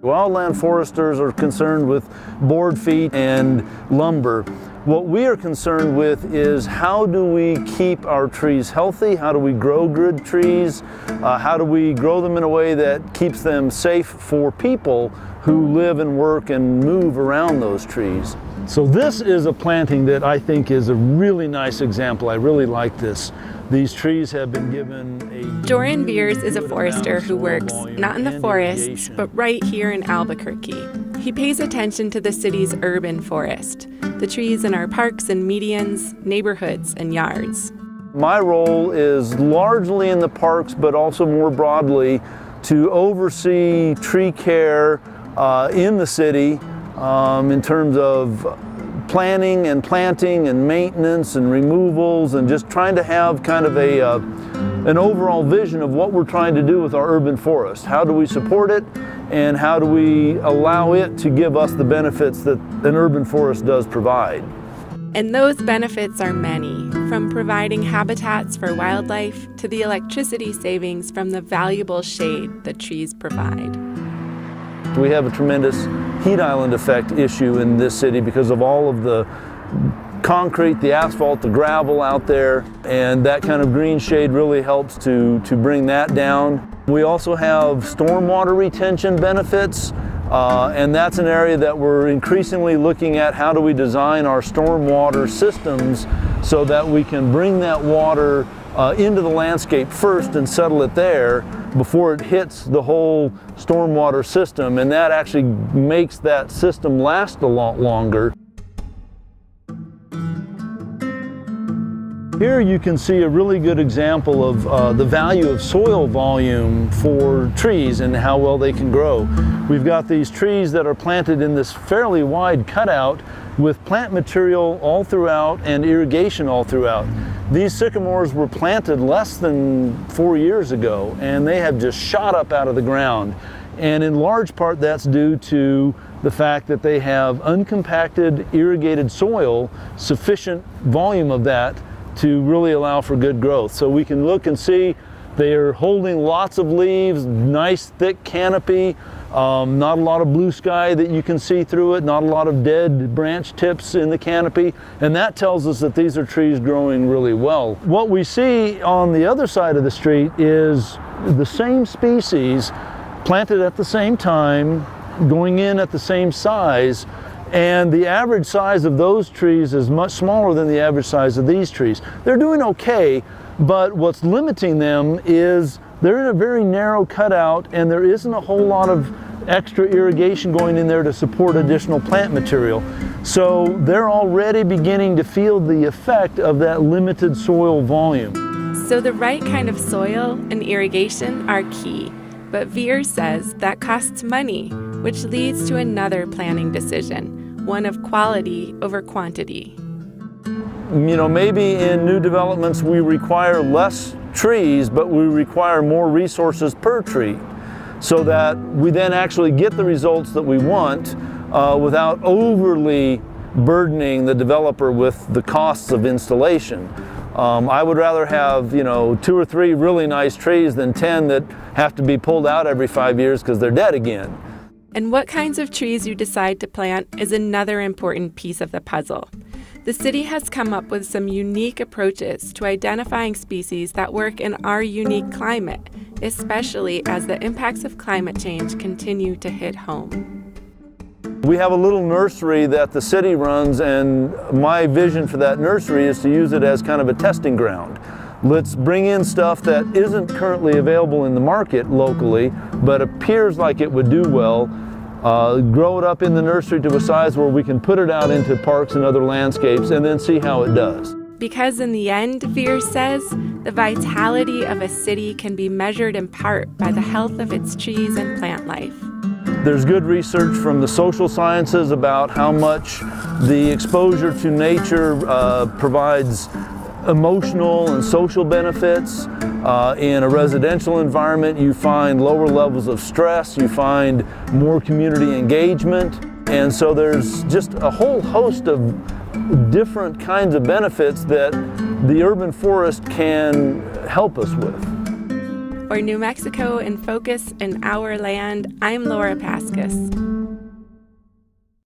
Wildland foresters are concerned with board feet and lumber. What we are concerned with is how do we keep our trees healthy? How do we grow good trees? How do we grow them in a way that keeps them safe for people who live and work and move around those trees? So this is a planting that I think is a really nice example. I really like this. These trees have been given a... Doran Beers is a forester who works not in the forests, but right here in Albuquerque. He pays attention to the city's urban forest, the trees in our parks and medians, neighborhoods and yards. My role is largely in the parks, but also more broadly to oversee tree care in the city in terms of planning and planting and maintenance and removals, and just trying to have kind of an overall vision of what we're trying to do with our urban forest. How do we support it, and how do we allow it to give us the benefits that an urban forest does provide? And those benefits are many, from providing habitats for wildlife to the electricity savings from the valuable shade that trees provide. We have a tremendous heat island effect issue in this city because of all of the concrete, the asphalt, the gravel out there, and that kind of green shade really helps to bring that down. We also have stormwater retention benefits, and that's an area that we're increasingly looking at. How do we design our stormwater systems so that we can bring that water into the landscape first and settle it there before it hits the whole stormwater system, and that actually makes that system last a lot longer. Here you can see a really good example of the value of soil volume for trees and how well they can grow. We've got these trees that are planted in this fairly wide cutout with plant material all throughout and irrigation all throughout. These sycamores were planted less than 4 years ago, and they have just shot up out of the ground. And in large part that's due to the fact that they have uncompacted irrigated soil, sufficient volume of that to really allow for good growth. So we can look and see they are holding lots of leaves, nice thick canopy, not a lot of blue sky that you can see through it, not a lot of dead branch tips in the canopy, and that tells us that these are trees growing really well. What we see on the other side of the street is the same species planted at the same time, going in at the same size, and the average size of those trees is much smaller than the average size of these trees. They're doing okay, but what's limiting them is they're in a very narrow cutout, and there isn't a whole lot of extra irrigation going in there to support additional plant material. So they're already beginning to feel the effect of that limited soil volume. So the right kind of soil and irrigation are key, but Veer says that costs money, which leads to another planning decision, one of quality over quantity. You know, maybe in new developments we require less trees, but we require more resources per tree, so that we then actually get the results that we want without overly burdening the developer with the costs of installation. I would rather have, 2 or 3 really nice trees than 10 that have to be pulled out every 5 years because they're dead again. And what kinds of trees you decide to plant is another important piece of the puzzle. The city has come up with some unique approaches to identifying species that work in our unique climate, especially as the impacts of climate change continue to hit home. We have a little nursery that the city runs, and my vision for that nursery is to use it as kind of a testing ground. Let's bring in stuff that isn't currently available in the market locally, but appears like it would do well. Grow it up in the nursery to a size where we can put it out into parks and other landscapes and then see how it does. Because in the end, Veer says, the vitality of a city can be measured in part by the health of its trees and plant life. There's good research from the social sciences about how much the exposure to nature provides emotional and social benefits. In a residential environment, you find lower levels of stress, you find more community engagement, and so there's just a whole host of different kinds of benefits that the urban forest can help us with. For New Mexico in Focus and Our Land, I'm Laura Paskus.